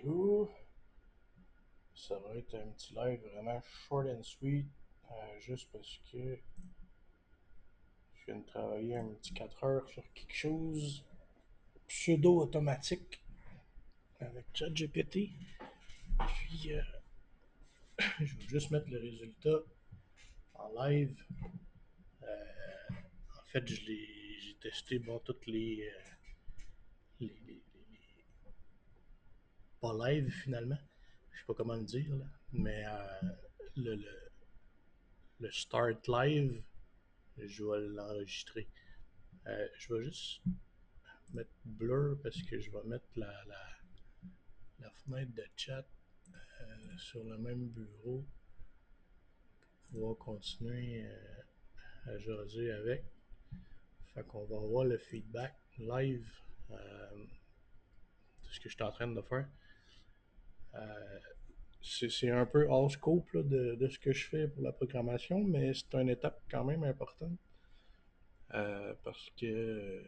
Allô? Ça va être un petit live vraiment short and sweet, juste parce que je viens de travailler un petit 4 heures sur quelque chose pseudo-automatique avec ChatGPT. Puis je vais juste mettre le résultat en live. En fait, j'ai testé bon, toutes les pas live finalement. Je sais pas comment le dire, là. Mais le, le, le start live, je vais l'enregistrer. Je vais juste mettre blur parce que je vais mettre la fenêtre de chat sur le même bureau pour pouvoir continuer à jaser avec. Fait qu'on va avoir le feedback live de ce que je suis en train de faire. C'est un peu hors scope là, de ce que je fais pour la programmation, mais c'est une étape quand même importante parce que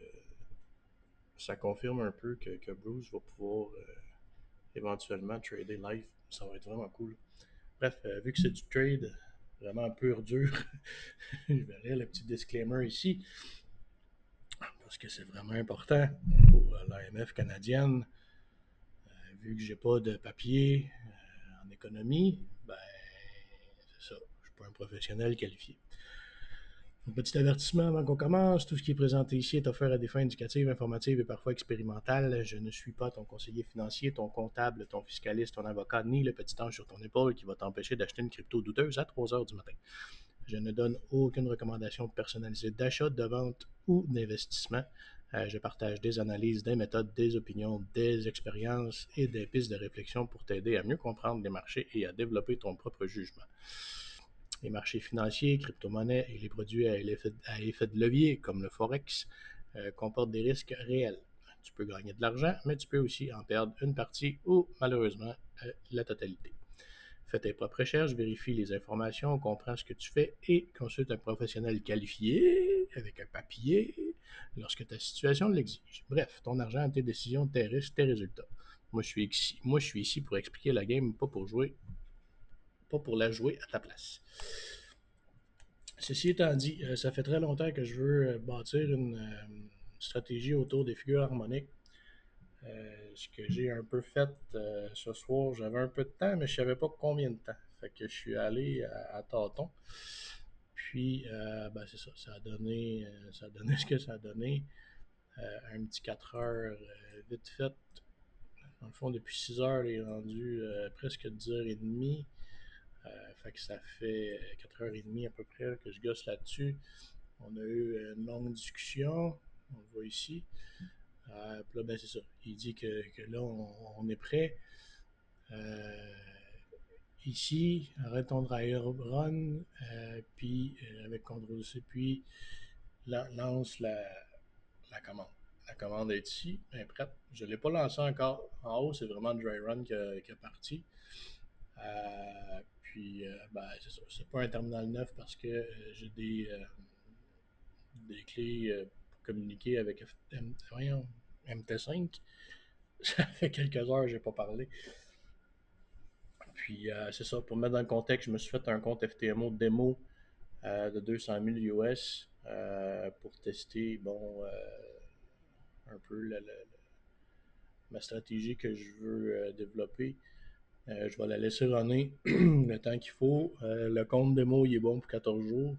ça confirme un peu que Bruce va pouvoir éventuellement trader live. Ça va être vraiment cool. Bref, vu que c'est du trade vraiment pur dur, je vais lire le petit disclaimer ici parce que c'est vraiment important pour l'AMF canadienne. Vu que j'ai pas de papier en économie, ben c'est ça, je suis pas un professionnel qualifié. Un petit avertissement avant qu'on commence. Tout ce qui est présenté ici est offert à des fins éducatives, informatives et parfois expérimentales. Je ne suis pas ton conseiller financier, ton comptable, ton fiscaliste, ton avocat, ni le petit ange sur ton épaule qui va t'empêcher d'acheter une crypto douteuse à 3 heures du matin. Je ne donne aucune recommandation personnalisée d'achat, de vente ou d'investissement. Je partage des analyses, des méthodes, des opinions, des expériences et des pistes de réflexion pour t'aider à mieux comprendre les marchés et à développer ton propre jugement. Les marchés financiers, crypto-monnaies et les produits à effet de levier, comme le Forex, comportent des risques réels. Tu peux gagner de l'argent, mais tu peux aussi en perdre une partie ou, malheureusement, la totalité. Fais tes propres recherches, vérifie les informations, comprends ce que tu fais et consulte un professionnel qualifié avec un papier lorsque ta situation l'exige. Bref, ton argent, tes décisions, tes risques, tes résultats. Moi, je suis ici pour expliquer la game, pas pour la jouer à ta place. Ceci étant dit, ça fait très longtemps que je veux bâtir une stratégie autour des figures harmoniques. Ce que j'ai un peu fait ce soir, j'avais un peu de temps, mais je savais pas combien de temps. Fait que je suis allé à tâtons. Puis, ben c'est ça, ça a donné ce que ça a donné. Un petit 4 heures vite fait. Dans le fond, depuis 6 heures, il est rendu presque 10h30. Fait que ça fait 4h30 à peu près que je gosse là-dessus. On a eu une longue discussion, on le voit ici. Puis là, ben c'est ça. Il dit que là, on est prêt. Euh, Ici, arrête ton dry run, puis avec CTRL-C, puis lance la commande. La commande est ici, elle est prête. Je ne l'ai pas lancée encore. En haut, c'est vraiment dry run qui est parti. Puis, ben, c'est ça. C'est pas un terminal neuf parce que j'ai des clés pour communiquer avec MT5. Ça fait quelques heures que je n'ai pas parlé. Puis, c'est ça. Pour mettre dans le contexte, je me suis fait un compte FTMO démo de 200 000 US pour tester, bon, un peu ma stratégie que je veux développer. Je vais la laisser runner le temps qu'il faut. Le compte démo, il est bon pour 14 jours.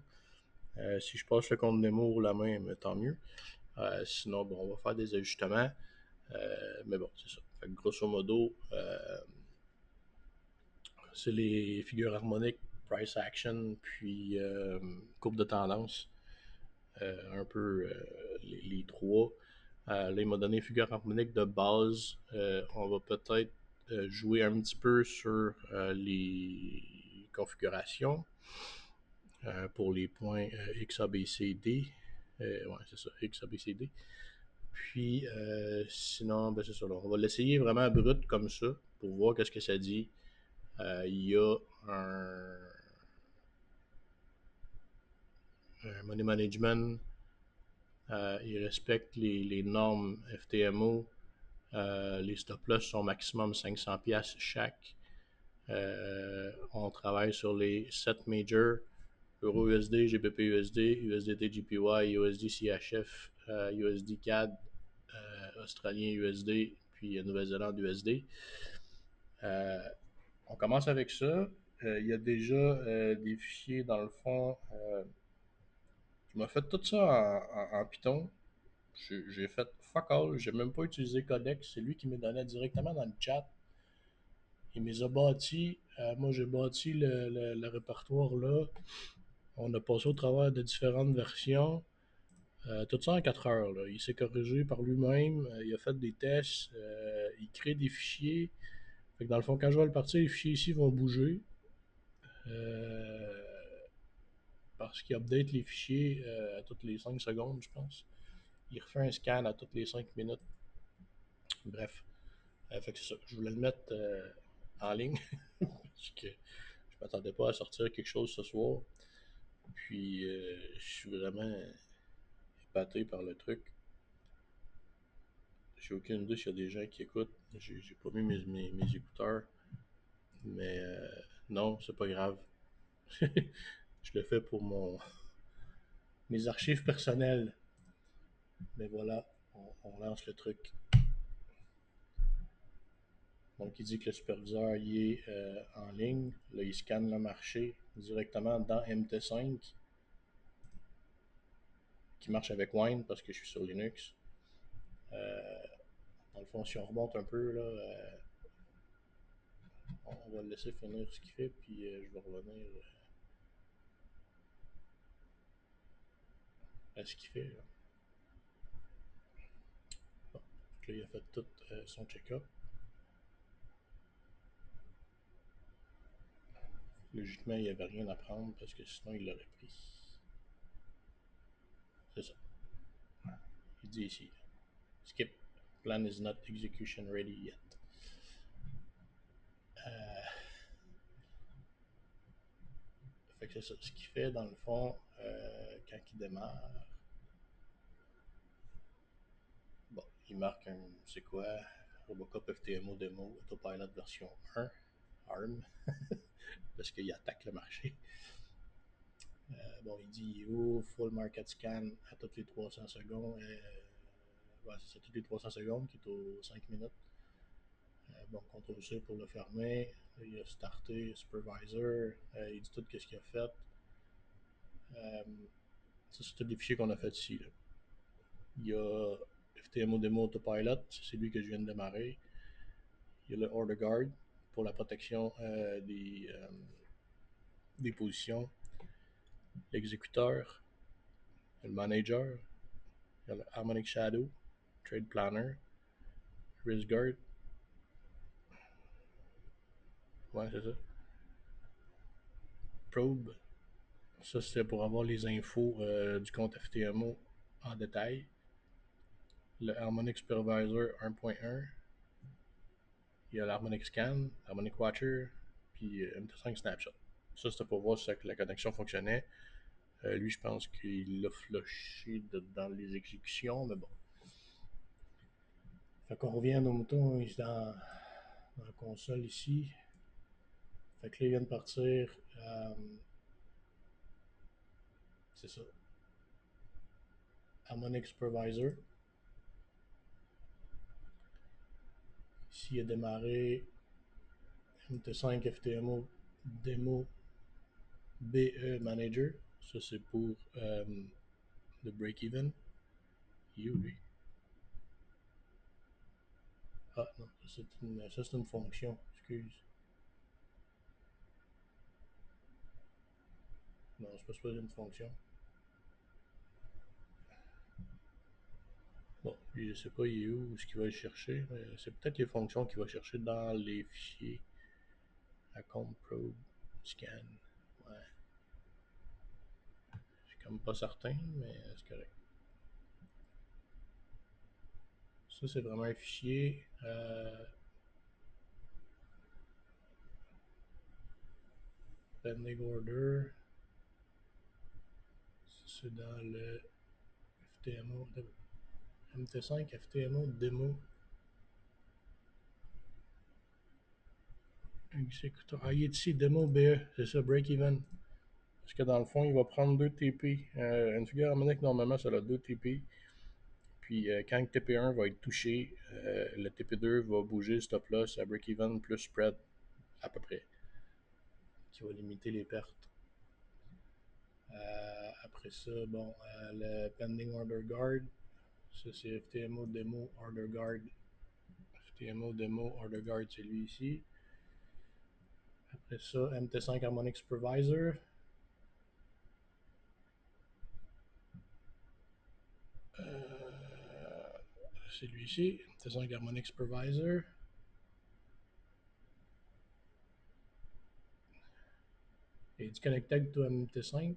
Si je passe le compte démo la main, tant mieux. Sinon, bon, on va faire des ajustements. Mais bon, c'est ça. Fait que grosso modo, c'est les figures harmoniques, price action, puis courbe de tendance. Un peu les trois. Là, il m'a donné figure harmonique de base. On va peut-être jouer un petit peu sur les configurations pour les points XABCD. Ouais, c'est ça, XABCD. Puis, sinon, ben c'est ça. Là, on va l'essayer vraiment brut comme ça pour voir qu'est-ce que ça dit. Il y a un money management. Il respecte les normes FTMO. Les stop-loss sont maximum 500$ chaque. On travaille sur les 7 majors: Euro USD, GBP USD, USDT JPY, USD CHF, USD CAD, Australien USD, puis Nouvelle-Zélande USD. On commence avec ça. Il y a déjà des fichiers dans le fond. Je m'ai fait tout ça en Python. J'ai fait fuck all. J'ai même pas utilisé Codex. C'est lui qui me donnait directement dans le chat. Il me les a bâtis. Moi, j'ai bâti le répertoire là. On a passé au travers de différentes versions. Tout ça en 4 heures. Là. Il s'est corrigé par lui-même. Il a fait des tests. Il crée des fichiers. Fait que dans le fond, quand je vais le partir, les fichiers ici vont bouger. Euh, Parce qu'il update les fichiers à toutes les 5 secondes, je pense. Il refait un scan à toutes les 5 minutes. Bref. Fait que c'est ça. Je voulais le mettre en ligne. Parce que je m'attendais pas à sortir quelque chose ce soir. Puis je suis vraiment épaté par le truc. J'ai aucune idée s'il y a des gens qui écoutent. J'ai pas mis mes écouteurs. Mais non, c'est pas grave. Je le fais pour mes archives personnelles. Mais voilà, on lance le truc. Donc, il dit que le superviseur il est en ligne. Là, il scanne le marché directement dans MT5, qui marche avec Wine parce que je suis sur Linux. Dans le fond, si on remonte un peu, là, on va le laisser finir ce qu'il fait, puis je vais revenir à ce qu'il fait. Là. Bon. Là, il a fait tout son check-up. Logiquement, il n'y avait rien à prendre parce que sinon, il l'aurait pris. C'est ça. Il dit ici. Skip. Plan is not execution ready yet. Fait que c'est ça. Ce qu'il fait, dans le fond, quand il démarre, bon, il marque un, c'est quoi, Robocop FTMO démo, Autopilot version 1, ARM, parce qu'il attaque le marché. Bon, il dit où, full market scan à toutes les 300 secondes. Ouais, c'est ça, toutes les 300 secondes, qui est aux 5 minutes. Bon, CTRL-C pour le fermer. Il a starté Supervisor. Il dit tout ce qu'il a fait. Ça, c'est tous les fichiers qu'on a fait ici. Là. Il y a FTMO Demo Autopilot, c'est lui que je viens de démarrer. Il y a le Order Guard pour la protection des positions. L'exécuteur, le manager, il y a le Harmonic Shadow, Trade Planner, Risk Guard. Ouais, c'est ça. Probe, ça c'est pour avoir les infos du compte FTMO en détail. Le Harmonic Supervisor 1.1, il y a l'Harmonic Scan, Harmonic Watcher, puis MT5 Snapshot. Ça, c'était pour voir si la connexion fonctionnait. Lui, je pense qu'il l'a flushé dans les exécutions, mais bon. Fait qu'on revient à nos moutons dans la console ici. Fait que là, il vient de partir. C'est ça. Harmonic Supervisor. Ici, il a démarré MT5 FTMO Demo BE Manager. Ça, c'est pour le break-even. You, lui. Ah, non, ça, c'est une fonction. Excuse. Non, c'est pas une fonction. Bon, lui, je sais pas, il est où, ce qu'il va chercher. C'est peut-être les fonctions qu'il va chercher dans les fichiers. Account Probe Scan. Ouais. Je suis comme pas certain, mais c'est correct. Ça, c'est vraiment un fichier. Pending Order. C'est dans le FTMO. MT5 FTMO Demo. Exécuteur. Ah, il est ici, démo BE, c'est ça, break-even. Parce que dans le fond, il va prendre 2 TP. Une figure harmonique, normalement, ça a 2 TP. Puis quand le TP1 va être touché, le TP2 va bouger le stop loss à break-even plus spread, à peu près, qui va limiter les pertes. Après ça, bon, le pending order guard, ça c'est FTMO demo order guard. FTMO demo order guard, c'est lui ici. Après ça, MT5 Harmonic Supervisor. C'est lui ici, MT5 Harmonic Supervisor. It's connected to MT5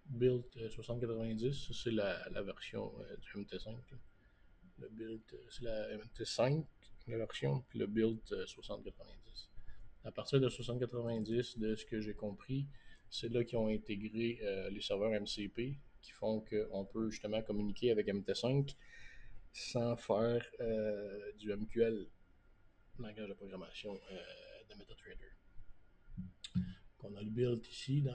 build 6090, ça c'est la version du MT5. Le build, c'est la MT5, la version, puis le build 6090. À partir de 6090, de ce que j'ai compris, c'est là qu'ils ont intégré les serveurs MCP qui font qu'on peut justement communiquer avec MT5 sans faire du MQL, langage de programmation de MetaTrader. On a le build ici dans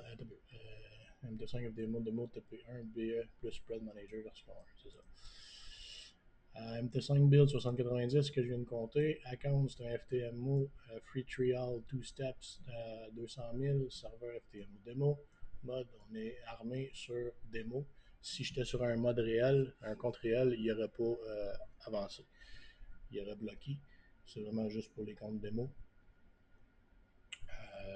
MT5 FDMO Demo TP1 BE plus Spread Manager version 1, c'est ça. MT5 Build 6090 que je viens de compter. Account, c'est un FTMO Free Trial 2 Steps 200 000. Serveur FTMO Demo. Mode, on est armé sur Demo. Si j'étais sur un mode réel, un compte réel, il n'aurait pas avancé. Il aurait bloqué. C'est vraiment juste pour les comptes démo.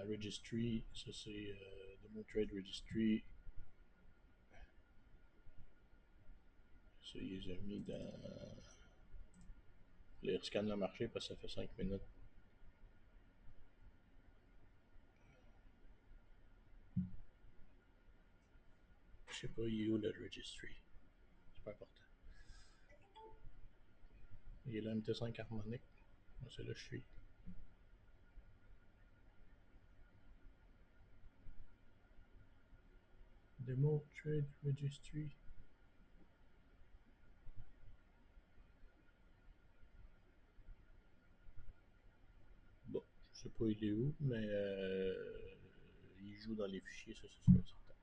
Registry, ça c'est Demo Trade Registry. Ça, ils les ont mis dans les scans le marché parce que ça fait 5 minutes. Je sais pas, il est où le registry. C'est pas important. Il est là, MT5 harmonique. C'est là que je suis. Demo Trade Registry. Bon, je sais pas il est où, mais il joue dans les fichiers, ça c'est sûr et certain.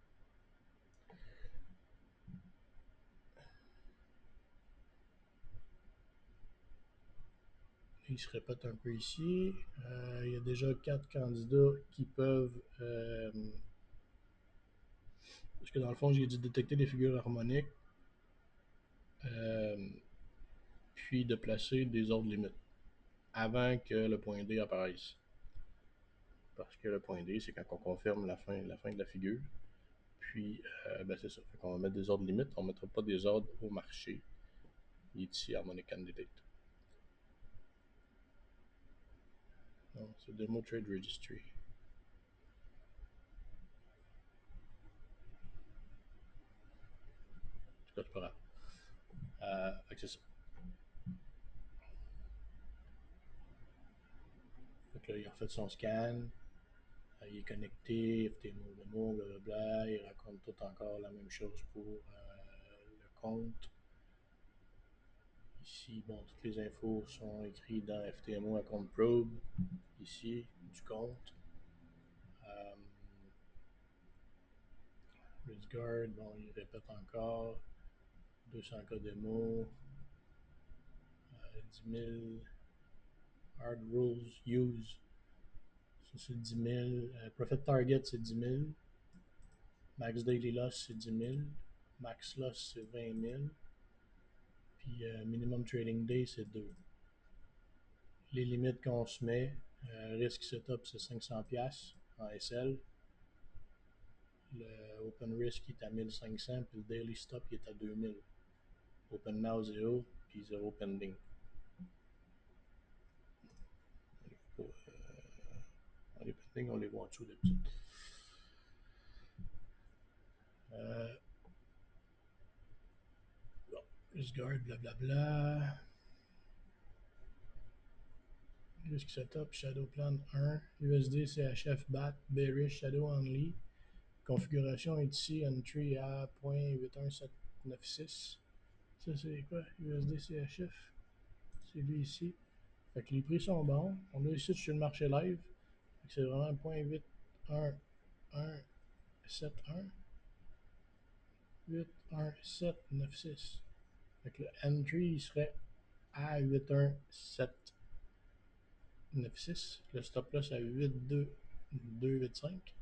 Il se répète un peu ici. Il y a déjà 4 candidats qui peuvent. Parce que dans le fond, j'ai dû détecter des figures harmoniques, euh, puis de placer des ordres limites avant que le point D apparaisse. Parce que le point D, c'est quand on confirme la fin de la figure. Puis, ben c'est ça. Fait qu'on va mettre des ordres limites. On ne mettra pas des ordres au marché. Il est ici, Harmonic Candidate. Non, c'est Demo Trade Registry. En tout cas, c'est pas grave. Fait que c'est ça. Fait que là, il a refait son scan. Il est connecté, FTMO, Demo, blablabla. Il raconte tout encore la même chose pour le compte. Ici, bon, toutes les infos sont écrites dans FTMO Account Probe. Ici, du compte. RiskGuard, bon, il répète encore. 200 cas démo. 10 000. Hard Rules Use. Ça, c'est 10 000. Profit Target, c'est 10 000. Max Daily Loss, c'est 10 000. Max Loss, c'est 20 000. Puis Minimum Trading Day, c'est 2. Les limites qu'on se met, Risk Setup, c'est 500$ en SL. Le Open Risk est à 1500, puis le Daily Stop il est à 2000. Open Now 0, puis 0 pending. Les pending, on les voit en dessous d'habitude. Bon, RiskGuard, blablabla. Risk Setup, Shadow Plan 1, USD, CHF, BAT, Bearish, Shadow Only. Configuration est ici, entry à 0.81796. Ça, c'est quoi? USD, CHF. C'est lui ici. Fait que les prix sont bons. On est ici sur le marché live. C'est vraiment 0.81171 81796. Fait que le entry il serait à 81796. Le stop loss à 82285.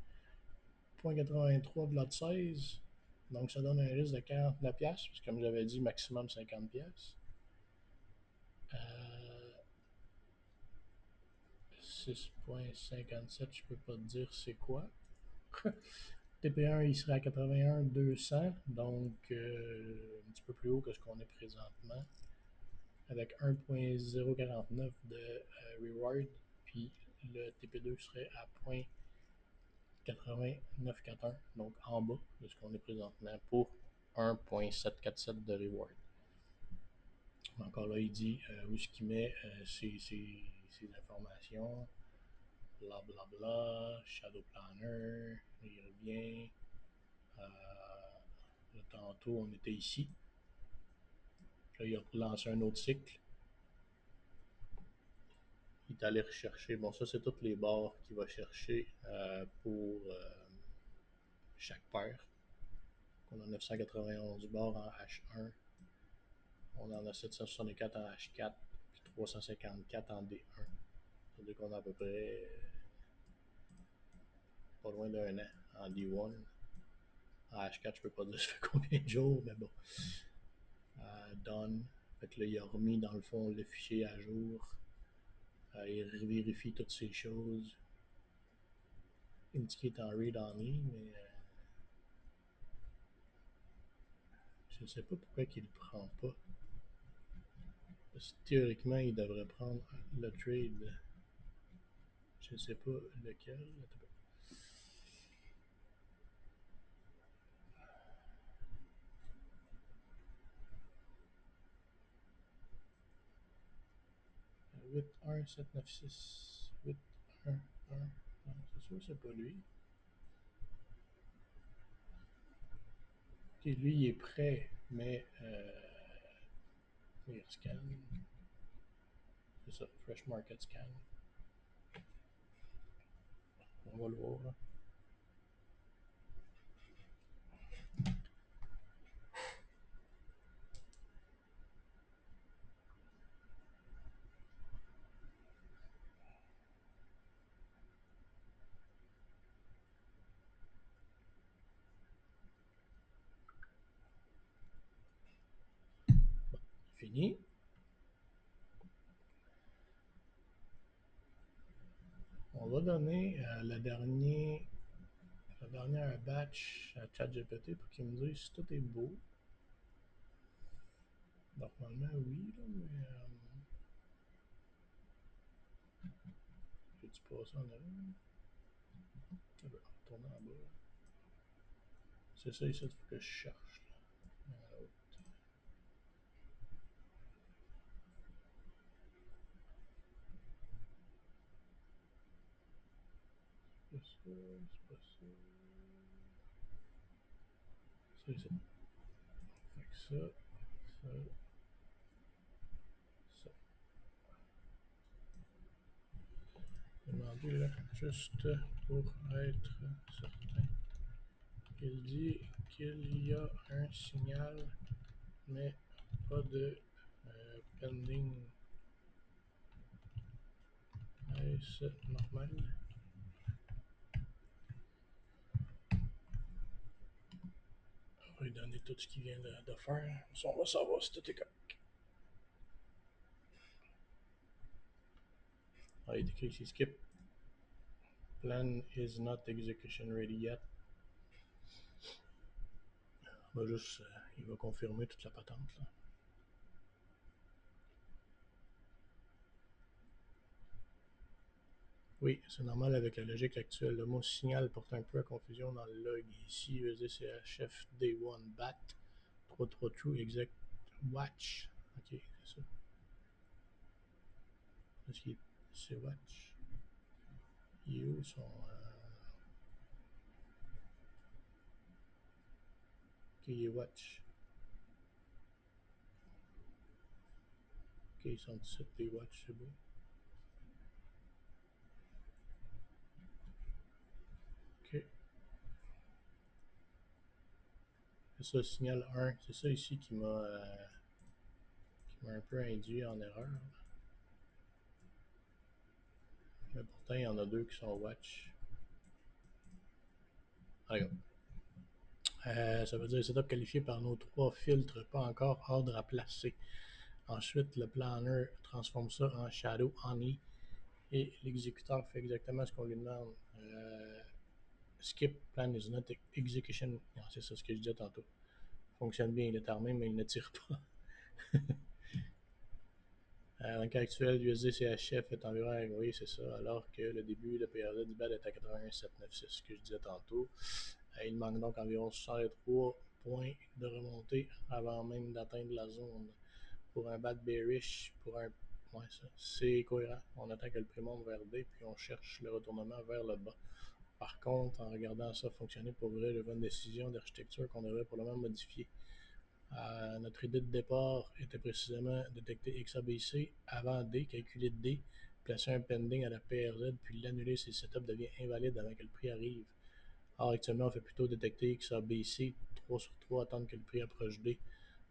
0.83 de lot 16. Donc ça donne un risque de 49$. Puis comme j'avais dit, maximum 50$. 6.57, je peux pas te dire c'est quoi. TP1, il serait à 81 200, donc un petit peu plus haut que ce qu'on est présentement, avec 1.049 de reward, puis le TP2 serait à 0.8941, donc en bas de ce qu'on est présentement pour 1.747 de reward. Encore là, il dit où est-ce qu'il met ses informations, bla bla bla, Shadow Planner, il revient. Là, tantôt, on était ici. Là, il a relancé un autre cycle. Il est allé rechercher. Bon, ça, c'est toutes les barres qu'il va chercher pour chaque paire. On a 991 barres en H1. On en a 764 en H4. Puis 354 en D1. Ça veut dire qu'on a à peu près pas loin d'un an en D1. En H4, je peux pas dire ça fait combien de jours, mais bon. Done. Fait que là, il a remis dans le fond le fichier à jour. Il vérifie toutes ces choses. Indicate en read only, mais je ne sais pas pourquoi il ne le prend pas. Parce que théoriquement, il devrait prendre le trade. Je ne sais pas lequel. 81796. 811. Non, c'est sûr, c'est pas lui. Ok, lui, il est prêt, mais il scan. C'est ça, Fresh Market Scan. On va le voir. Hein. Fini. On va donner la dernière batch à ChatGPT pour qu'il me dise si tout est beau. Normalement, oui, là, mais. J'ai-tu passé en avant? Ah ben, retourner en bas. C'est ça ici, il faut que je cherche. C'est pas ça, c'est pas ça. Ça ici. Fait que ça, ça. Demander là, juste pour être certain. Il dit qu'il y a un signal, mais pas de pending. Est-ce normal? On va lui donner tout ce qu'il vient de faire. On va savoir si tout est correct. Ah, il est écrit ici skip. Plan is not execution ready yet. On va juste, il va confirmer toute la patente. Là. Oui, c'est normal avec la logique actuelle. Le mot signal porte un peu à confusion dans le log. Ici, EZCHF Day 1 BAT 33 True Exact Watch. Ok, c'est ça. Est-ce qu'il c'est Watch? Il est où son. Ok, il est Watch. Ok, ils sont 17 des Watch, c'est beau. C'est ça, signal 1. C'est ça ici qui m'a un peu induit en erreur. Mais pourtant, il y en a deux qui sont watch. Regarde. Ça veut dire setup qualifié par nos trois filtres, pas encore ordre à placer. Ensuite, le planner transforme ça en shadow only et l'exécuteur fait exactement ce qu'on lui demande. Skip plan is not execution. C'est ça ce que je disais tantôt. Fonctionne bien, il est armé, mais il ne tire pas. Dans le cas actuel, l'USD-CHF est environ, oui, c'est ça, alors que le début de PRZ du BAD est à 81,796, ce que je disais tantôt. Il manque donc environ 63 points de remontée avant même d'atteindre la zone. Pour un BAD bearish, pour un. Ouais, ça, c'est cohérent. On attend que le prix monte vers D, puis on cherche le retournement vers le bas. Par contre, en regardant ça fonctionner pour vrai, je vois une décision d'architecture qu'on devrait probablement modifier. Notre idée de départ était précisément détecter XABC avant D, calculer D, placer un pending à la PRZ, puis l'annuler si le setup devient invalide avant que le prix arrive. Or, actuellement, on fait plutôt détecter XABC 3 sur 3, attendre que le prix approche D,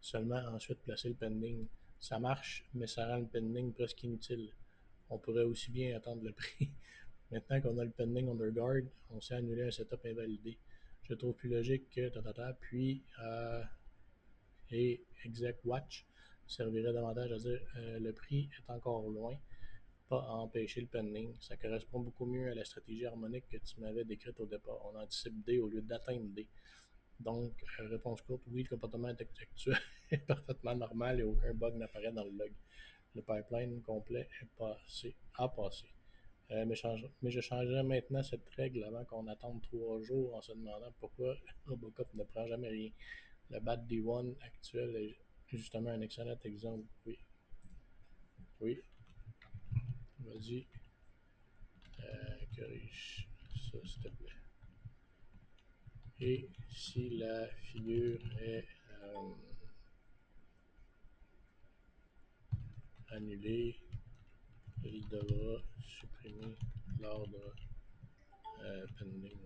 seulement ensuite placer le pending. Ça marche, mais ça rend le pending presque inutile. On pourrait aussi bien attendre le prix. Maintenant qu'on a le pending under guard, on sait annuler un setup invalidé. Je trouve plus logique que puis et Exec Watch servirait davantage à dire le prix est encore loin, pas à empêcher le pending. Ça correspond beaucoup mieux à la stratégie harmonique que tu m'avais décrite au départ. On anticipe D au lieu d'atteindre D. Donc, réponse courte, oui, le comportement actuel est parfaitement normal et aucun bug n'apparaît dans le log. Le pipeline complet est passé, à passer. Mais je changerai maintenant cette règle avant qu'on attende 3 jours en se demandant pourquoi Robocop ne prend jamais rien. Le BAT D1 actuel est justement un excellent exemple. Oui, oui, vas-y, corrige ça s'il te plaît. Et si la figure est annulée, il devra supprimer l'ordre pending.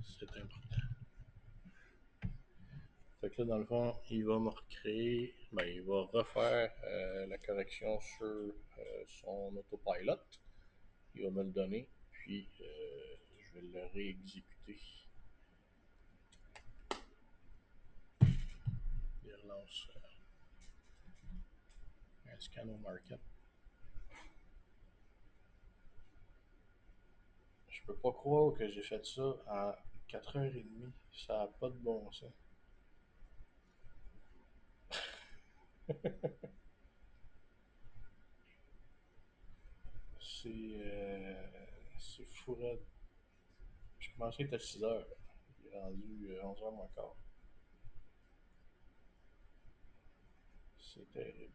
C'est important. Fait que là, dans le fond, il va me recréer, il va refaire la correction sur son autopilot. Il va me le donner, puis je vais le réexécuter. Il relance un scan au market. Je peux pas croire que j'ai fait ça à 4h30. Ça n'a pas de bon sens. C'est fou raide. Je commençais à 6h. Il est rendu 11h moins quart. C'est terrible.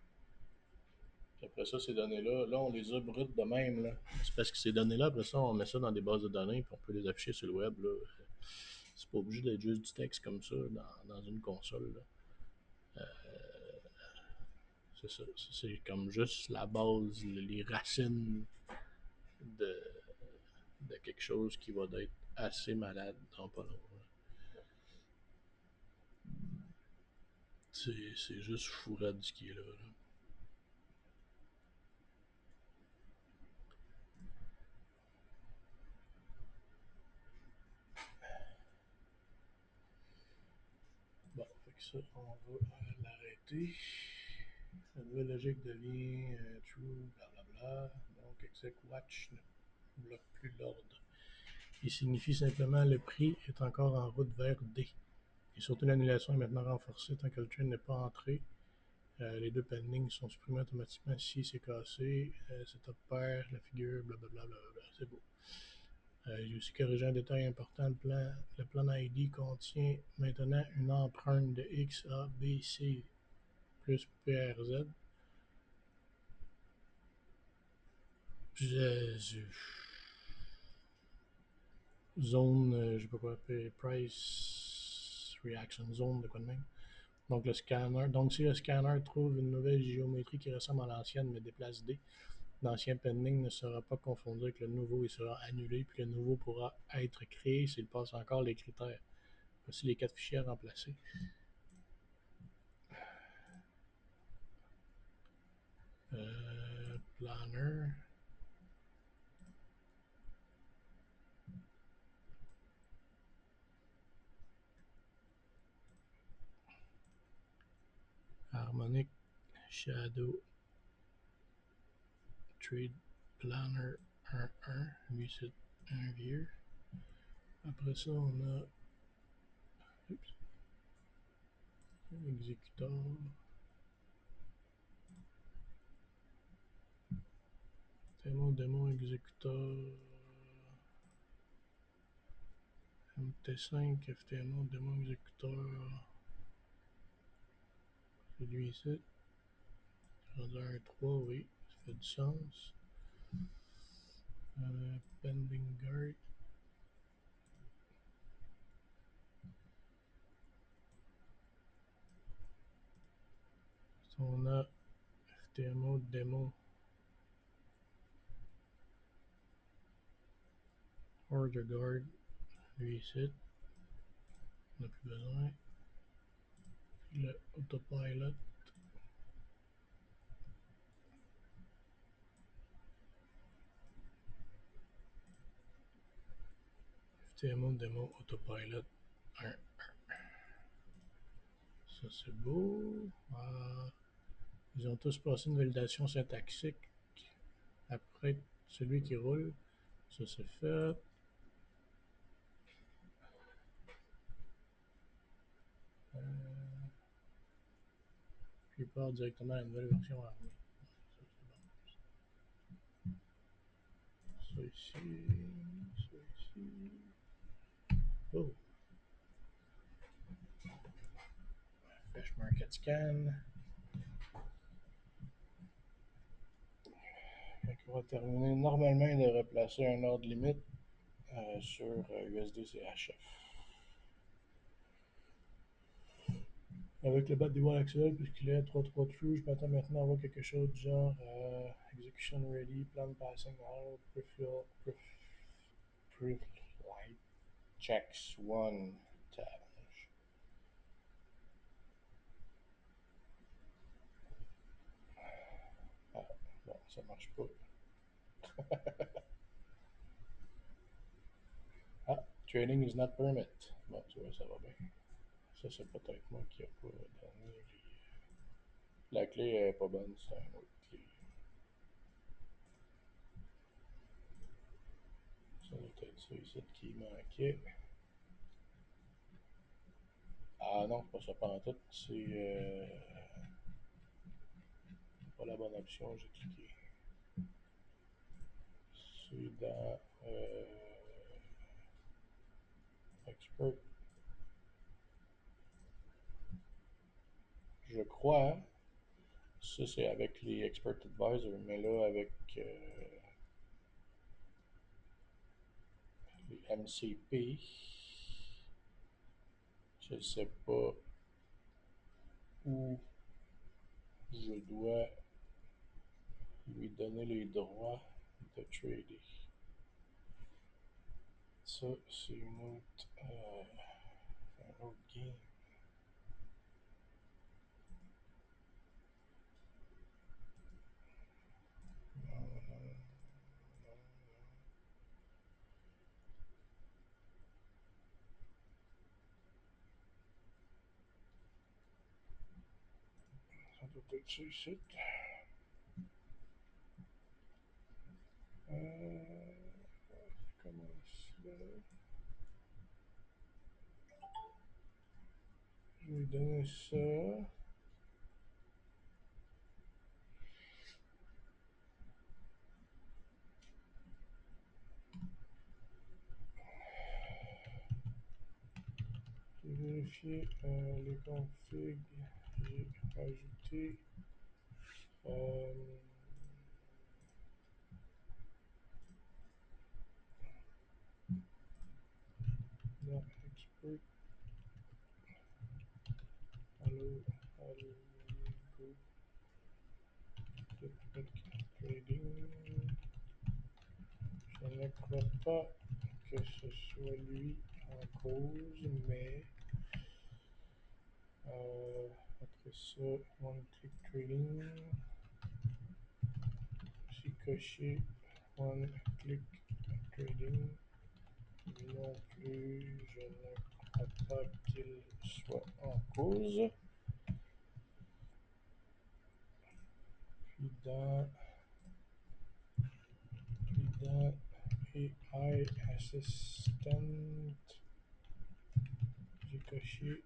Puis après ça, ces données-là, là, on les a brutes de même. Là. C'est parce que ces données-là, après ça, on met ça dans des bases de données, puis on peut les afficher sur le web. Là. C'est pas obligé d'être juste du texte comme ça dans une console. Là. C'est ça. C'est comme juste la base, les racines de, de quelque chose qui va être assez malade dans pas longtemps. C'est juste fourrade ce qui est là. Bon, fait que ça, on va l'arrêter. La nouvelle logique devient true, blablabla. Donc, exec watch ne bloque plus l'ordre. Il signifie simplement le prix est encore en route vers D. Et surtout, l'annulation est maintenant renforcée tant que le train n'est pas entré. Les deux pendings sont supprimés automatiquement si c'est cassé. C'est top pair, la figure, blablabla. C'est beau. J'ai aussi corrigé un détail important. Le plan ID contient maintenant une empreinte de XABC plus PRZ. Zone, je sais pas quoi, price reaction zone, de quoi de même. Donc le scanner. Donc si le scanner trouve une nouvelle géométrie qui ressemble à l'ancienne mais déplace D, l'ancien pending ne sera pas confondu avec le nouveau, il sera annulé, puis le nouveau pourra être créé s'il passe encore les critères. Voici les 4 fichiers à remplacer. Planner. Harmonic Shadow Trade Planner 1.1. Lui, c'est un vieux. Après ça, on a exécuteur. Démon exécuteur. MT5, FTMO, démon exécuteur. C'est lui ici. Rendu un 3, oui, ça fait du sens. Pending guard. On a FTMO, démon. Order guard. Lui ici. On n'a plus besoin. Le autopilot. FTMO, démon, autopilot 1. Ça c'est beau. Ils ont tous passé une validation syntaxique. Après, celui qui roule, ça c'est fait. Puis il part directement à la nouvelle version armée. Ça ici, ça ici. Oh! Flash Market Scan. On va terminer. Normalement, il devrait placer un ordre limite sur USD-CHF. Avec le bat des voiles actuel, puisqu'il est 3-3 true, je m'attends maintenant à voir quelque chose du genre Execution Ready, Plan Passing Out, Pre-Flight Checks 1 tab. Ah, bon, ça marche pas. Ah, trading is not permit. Bon, tu vois, ça va bien. Ça, c'est peut-être moi qui a pas donné les... La clé est pas bonne, c'est un autre clé. Ça doit être ça ici qui manquait. Ah non, pas ça pendant tout. C'est pas la bonne option, j'ai cliqué. C'est dans Expert. Je crois. Ça, c'est avec les Expert Advisor, mais là, avec les MCP, je sais pas où je dois lui donner les droits de trader. Ça, c'est un autre game. Non, non, non, ça doit être ça ici. Comment ça? Je vais lui donner ça. J'ai vérifié les configs. J'ai ajouté dans Expert. Allo, go. Trading. Je ne crois pas que ce soit lui en cause, mais Après ça, one click trading. J'ai coché one click trading. Non plus, je ne crois pas qu'il soit en cause. Puis dans AI Assistant, j'ai coché.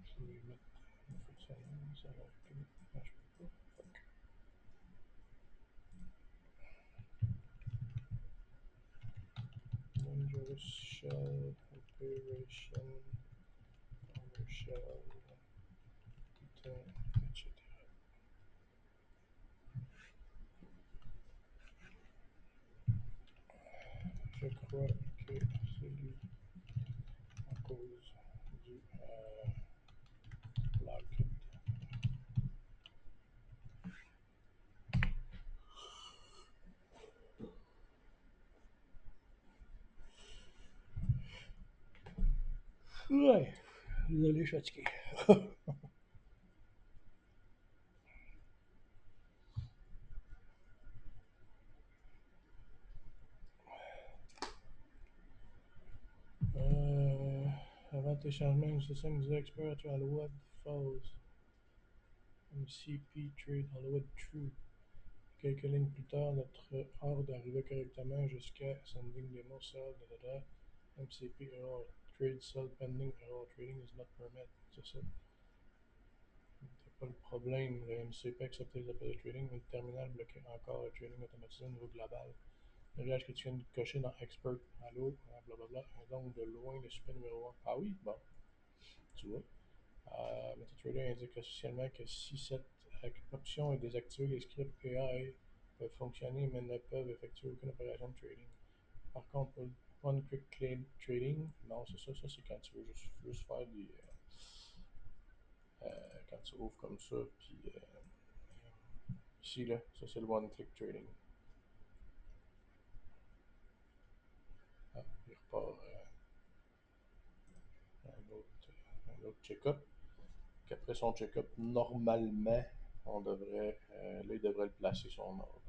Je vais mettre une fois ça, ça va être. Non, je peux pas. Fuck. Dangerous Shell Operation PowerShell, Python, etc. Je crois que c'est lui à cause du locked. Ouais, désolé, je suis fatigué. Avant tes changements, c'est ça, nous expert à Hollywood Falls. MCP Trade Hollywood True. Quelques lignes plus tard, notre ordre arrivait correctement jusqu'à sending demo sell, MCP error trade sell pending error trading is not permitted. C'est ça. C'est pas le problème. Le MCP accepte les appels de trading, mais le terminal bloquait encore le trading automatisé au niveau global. Le réglage que tu viens de cocher dans Expert, allô, blablabla, est donc de loin le super numéro 1. Ah oui, bon, tu vois. MetaTrader indique officiellement que si cette option est désactivée, les scripts AI peuvent fonctionner mais ne peuvent effectuer aucune opération de trading. Par contre, pour le One Quick Trading, non, c'est ça, c'est quand tu veux juste faire des. Quand tu ouvres comme ça, puis ici, là, ça c'est le One Click Trading. Ah, il repart un autre check-up. Qu'après son check-up, normalement, on devrait. Là, il devrait le placer son ordre.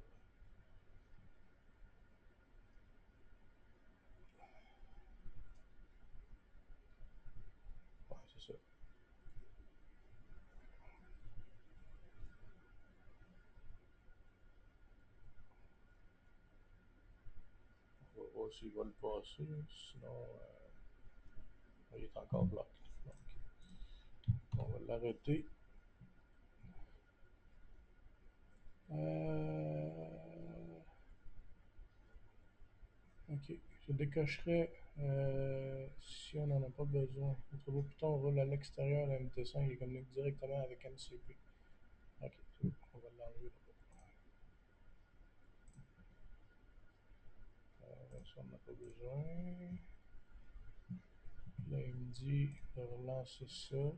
Ouais, c'est ça. On va voir s'il va le passer. Sinon, il est encore bloqué. Donc, on va l'arrêter. Ok. Je décocherai si on n'en a pas besoin. Notre beau bouton roule à l'extérieur de MT5 et communique directement avec MCP. Ok, c'est bon. On va l'enlever là-bas. Ça, on n'a pas besoin. Là, il me dit de relancer ça.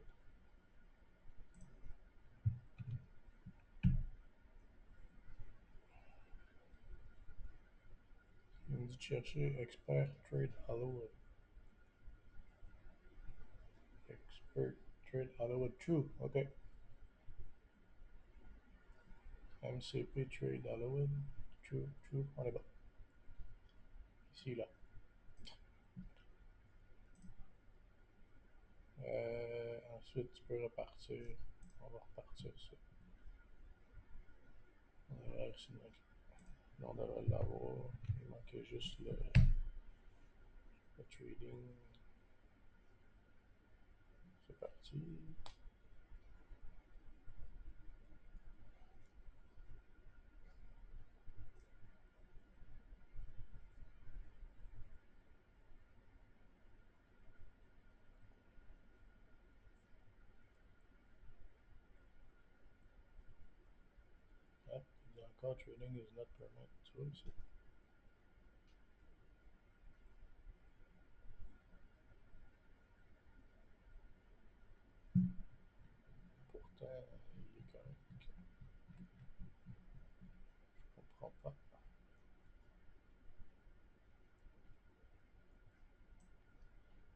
Il me dit de chercher Expert Trade Hollywood. Expert Trade Hollywood True. Ok. MCP Trade Hollywood. True, true. On est bon. Ici, là. Ensuite, tu peux repartir. On va repartir ça. On devrait on devrait l'avoir. Il manquait juste le trading. C'est parti. Ah, il y a encore trading is not permitted. Tu vois ici. Pourtant, il est correct. Je comprends pas.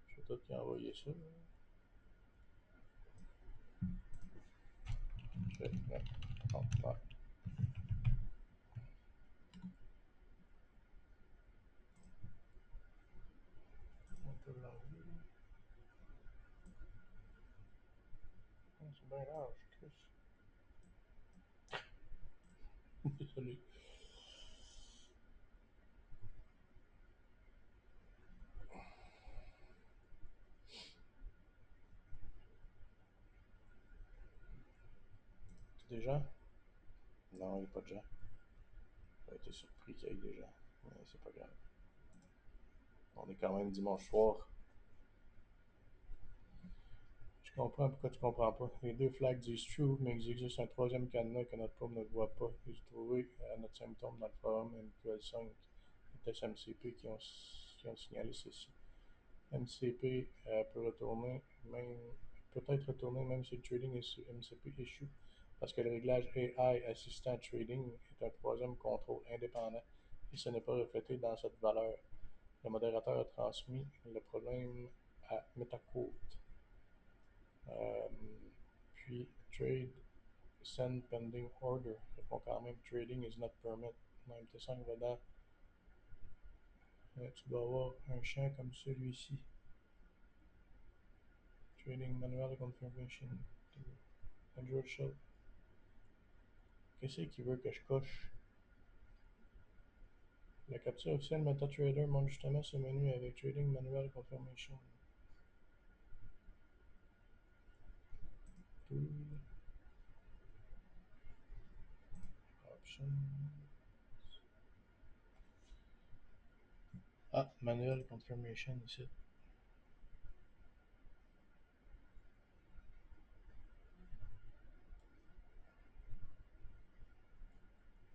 Je vais tout qui a envoyé ça. Ok, ouais. Bon, ouais. On peut l'enlever. C'est bien large, Chris. Désolé. Des gens? Non, il n'y a pas de gens. J'ai été surpris qu'il y ait des gens. Mais c'est pas grave. On est quand même dimanche soir. Je comprends pourquoi tu comprends pas. Les deux flags disent true, mais il existe un troisième cadenas que notre pomme ne voit pas. J'ai trouvé à notre symptôme dans le forum MQL5 et SMCP qui ont signalé ceci. MCP peut être retourné même si le trading est sur MCP issue parce que le réglage AI assistant trading est un troisième contrôle indépendant et ce n'est pas reflété dans cette valeur. Le modérateur a transmis le problème à Metacode. Euh, puis trade send pending order répond quand même trading is not permit. Dans MT5 dedans, tu dois avoir un champ comme celui-ci. Trading manual confirmation. Android shell. Qu'est-ce qu'il veut que je coche? La capture officielle MetaTrader montre justement ce menu avec Trading Manual Confirmation. Tool. Option. Ah, Manual Confirmation ici.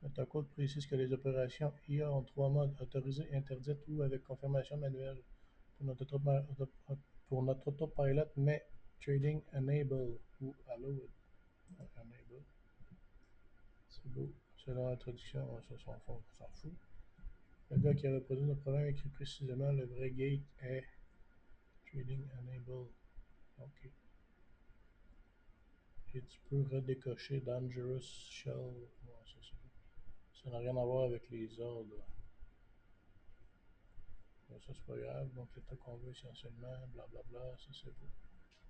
MetaCode précise que les opérations IA ont trois modes, autorisées, interdites ou avec confirmation manuelle. Pour notre autopilot, mais Trading Enable ou Allowed. Enable. C'est beau. Selon la traduction, ça on s'en fout. Le gars qui a reproduit notre problème écrit précisément le vrai gate est Trading Enable. Ok. Et tu peux redécocher Dangerous Shell. Ouais, ça n'a rien à voir avec les ordres. Mais ça, c'est pas grave. Donc, l'état qu'on veut essentiellement, blablabla, ça c'est beau.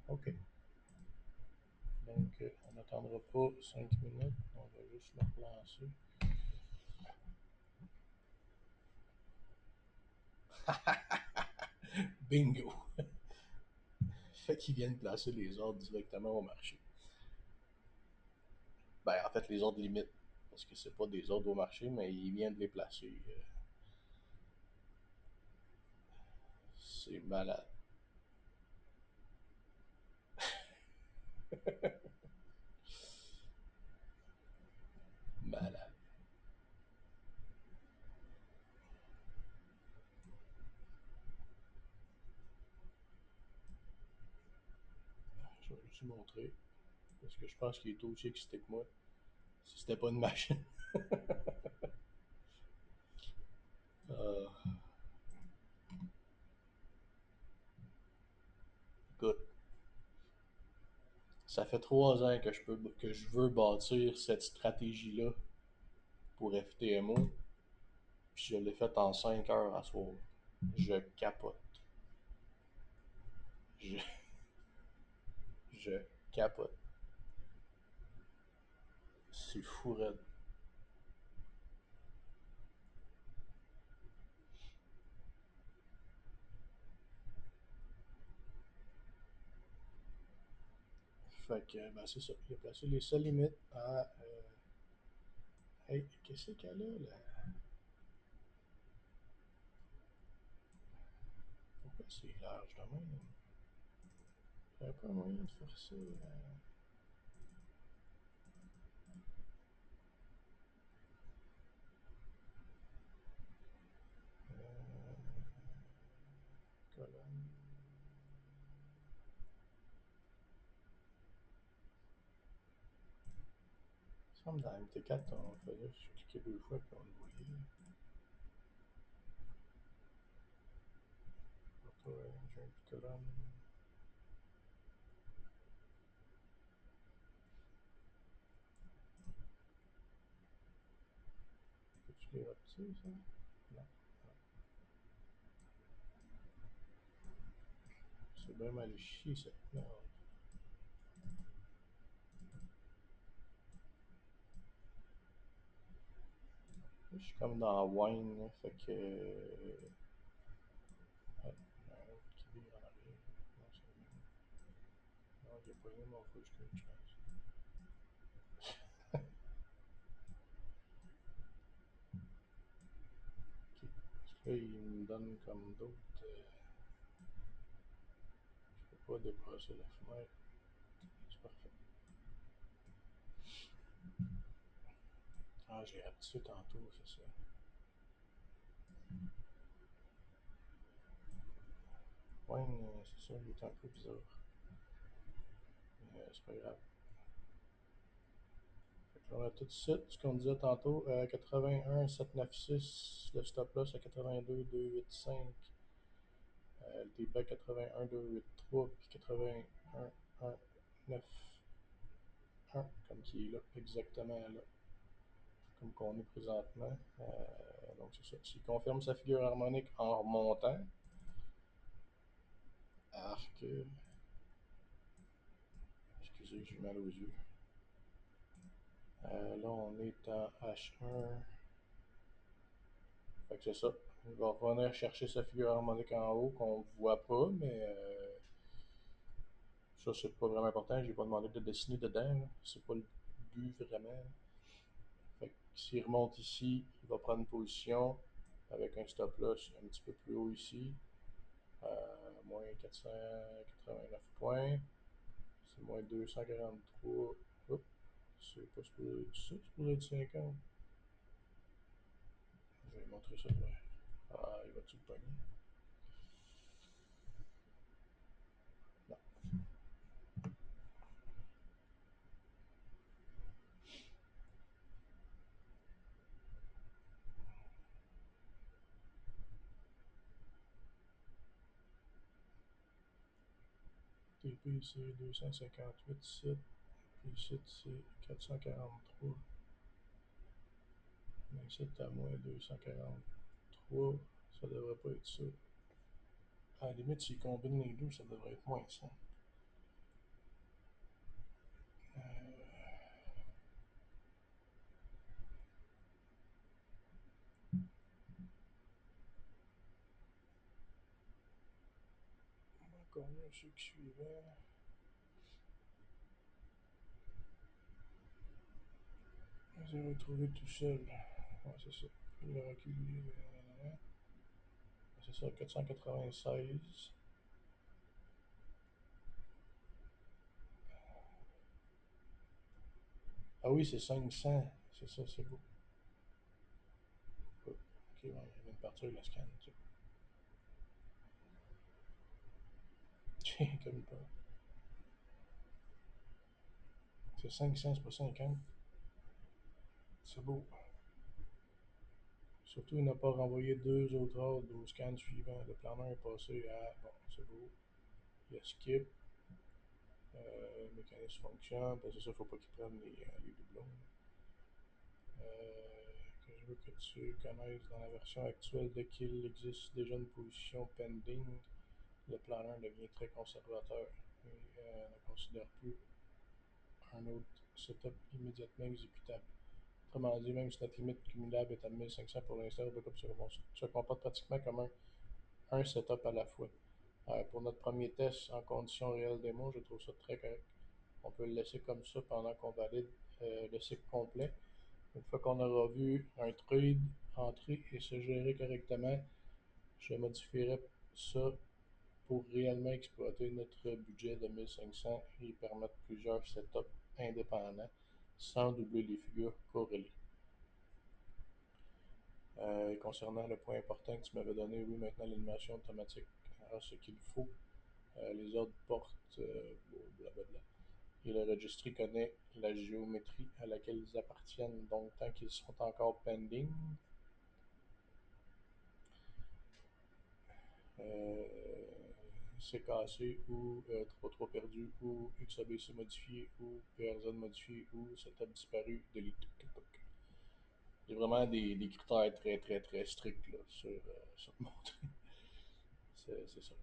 Ok. Donc, on n'attendra pas 5 minutes. On va juste le relancer. Bingo! Fait qu'ils viennent placer les ordres directement au marché. Ben, en fait, les ordres limites. Parce que c'est pas des ordres au marché, mais ils viennent de les placer. C'est malade. Malade. Je vais juste vous montrer. Parce que je pense qu'il est aussi excité que moi. Si c'était pas une machine. Euh, Écoute, ça fait 3 ans que je veux bâtir cette stratégie-là pour FTMO, puis je l'ai faite en 5 heures à soir. Je capote. Je, je capote. C'est fou raide. Fait que, ben c'est ça. Il a placé les seules limites à. Hey, qu'est-ce qu'elle a là? Pourquoi c'est large de même? Il n'y a pas moyen de faire ça. Colonne. Il me semble dans MT4, on faisait cliquer 2 fois puis on le voyait. colonne. Peux-tu les rapetisser, ça? Non. C'est bien mal chier, cette merde. Je suis comme dans Wine, là, fait que. Ah, un autre qui vire en arrière. Non, c'est le même. Non, il a pas eu mon full screen, je pense. Ok. Parce que là, il me donne comme d'autres. Je peux pas dépasser la fenêtre. C'est parfait. Ah, je l'ai rapetissé tantôt, c'est ça. Wine, c'est ça, il est un peu bizarre. Mais c'est pas grave. Fait que là, on a tout ça, ce qu'on disait tantôt. 81 796, le stop loss à 82 285. Le début à 81 283, puis 81 1 9 1, comme qui est là, exactement là, comme qu'on est présentement. Donc c'est ça. S'il confirme sa figure harmonique en remontant, arc, excusez, j'ai mal aux yeux. Là, on est en H1. Fait que c'est ça. Il va revenir chercher sa figure harmonique en haut qu'on ne voit pas, mais ça, c'est pas vraiment important. J'ai pas demandé de dessiner dedans. C'est pas le but vraiment. Fait que s'il remonte ici, il va prendre une position avec un stop loss un petit peu plus haut ici. Moins 489 points. C'est moins 243. Oups, c'est pas supposé être ça, c'est supposé être 50. Je vais montrer ça. Ouais. Ah, il va-tu le pogner? Non. TP, c'est 258 sites. Puis ici, c'est 443. Mais ici, à moins 243. Ça devrait pas être ça. À la limite, s'il combine les deux, ça devrait être moins ça. Encore mieux ceux qui suivaient. Vous avez trouvé tout seul. Ouais, c'est ça. Le reculer. C'est ça, 496. Ah oui, c'est 500. C'est ça, c'est beau. Oh, ok, ouais, il vient de partir le scan. Tiens, comme pas. C'est 500, c'est pas 50. C'est beau. Surtout, il n'a pas renvoyé deux autres ordres au scan suivant. Le planeur est passé à. Bon, c'est beau. Il y a skip. Le mécanisme fonctionne. Parce que ça, il ne faut pas qu'il prenne les doublons. Que je veux que tu connaisses dans la version actuelle de Kill existe déjà une position pending. Le planeur devient très conservateur et ne considère plus un autre setup immédiatement exécutable. Autrement dit, même si notre limite cumulable est à 1500 pour l'instant, Robocop se comporte pratiquement comme un setup à la fois. Pour notre premier test en conditions réelles démo, je trouve ça très correct. On peut le laisser comme ça pendant qu'on valide le cycle complet. Une fois qu'on aura vu un trade entrer et se gérer correctement, je modifierai ça pour réellement exploiter notre budget de 1500 et permettre plusieurs setups indépendants sans doubler les figures corrélées. Et concernant le point important que tu m'avais donné, oui, maintenant l'animation automatique a ce qu'il faut. Les ordres portent blablabla. Et le registry connaît la géométrie à laquelle ils appartiennent, donc tant qu'ils sont encore pending, euh, c'est cassé, ou 3-3 perdu, ou XABC modifié, ou PRZ modifié, ou setup disparu, delete. Il y a vraiment des critères très très très stricts là, sur mon truc. C'est ça.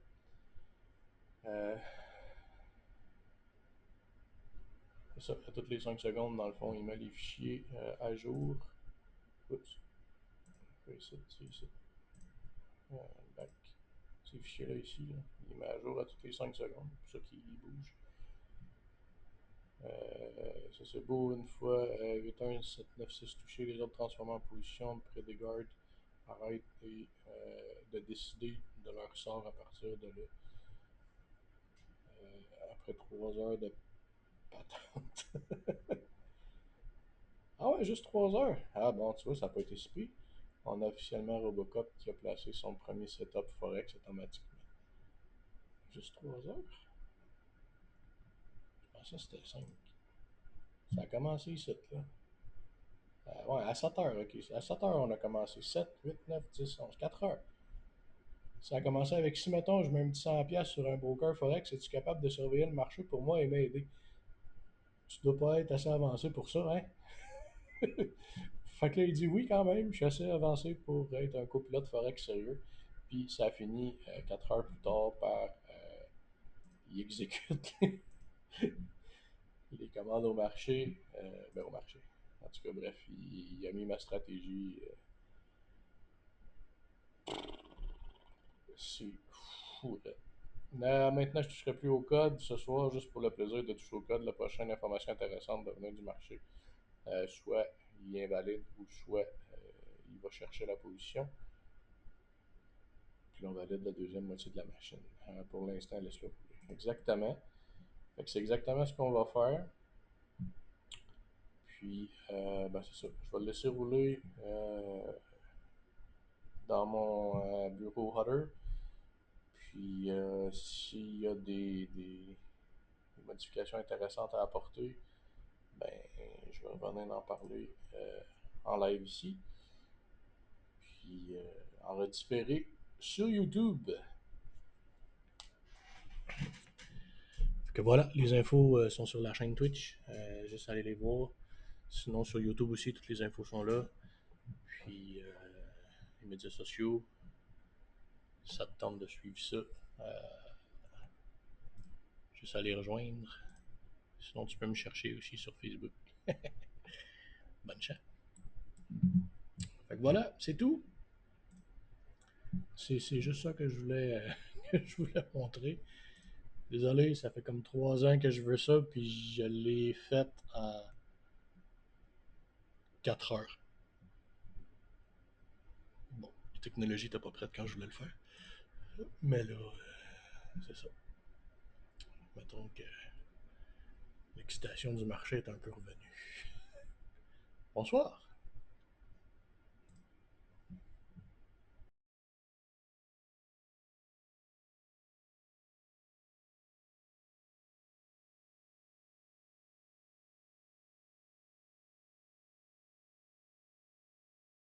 Euh, c'est ça. À toutes les 5 secondes, dans le fond, il met les fichiers à jour. Oups. Ici, ici. Back. Ces fichiers-là ici, là, il met à jour à toutes les 5 secondes. C'est pour ça qu'il bouge. Ça c'est beau, une fois 8-1, 7-9-6 touchés, les autres transformés en position près des gardes. Arrête et de décider de leur sort à partir de là. Après 3 heures de patente. Ah ouais, juste 3 heures. Ah bon, tu vois, ça n'a pas été si pire. On a officiellement Robocop qui a placé son premier setup Forex automatiquement. Juste 3 heures? Je pensais que c'était 5. Ça a commencé ici, là. Ouais, à 7 heures, ok. À 7 heures, on a commencé. 7, 8, 9, 10, 11, 4 heures. Ça a commencé avec, si mettons, je mets un petit 100$ sur un broker Forex, es-tu capable de surveiller le marché pour moi et m'aider? Tu dois pas être assez avancé pour ça, hein? Fait que là, il dit oui quand même, je suis assez avancé pour être un copilote Forex sérieux. Puis ça a fini 4 heures plus tard par il exécute les commandes au marché. Ben au marché. En tout cas, bref, il a mis ma stratégie. C'est fou, là. Maintenant, je ne toucherai plus au code ce soir, juste pour le plaisir de toucher au code. La prochaine information intéressante va venir du marché. Soit il invalide ou soit il va chercher la position. Puis on valide la deuxième moitié de la machine. Pour l'instant, laisse-le rouler. Exactement. Fait que c'est exactement ce qu'on va faire. Puis, ben c'est ça. Je vais le laisser rouler dans mon bureau Hutter. Puis, s'il y a des modifications intéressantes à apporter, ben, je vais revenir en parler en live ici. Puis, en redifféré sur YouTube. Fait que voilà, les infos sont sur la chaîne Twitch. Juste aller les voir. Sinon, sur YouTube aussi, toutes les infos sont là. Puis, les médias sociaux, ça te tente de suivre ça. Juste aller rejoindre. Sinon, tu peux me chercher aussi sur Facebook. Bonne chance. Fait que voilà, c'est tout. C'est juste ça que je voulais, que je voulais montrer. Désolé, ça fait comme 3 ans que je veux ça, puis je l'ai fait en 4 heures. Bon, la technologie n'était pas prête quand je voulais le faire. Mais là, c'est ça. Mettons que l'excitation du marché est un peu revenue. Bonsoir.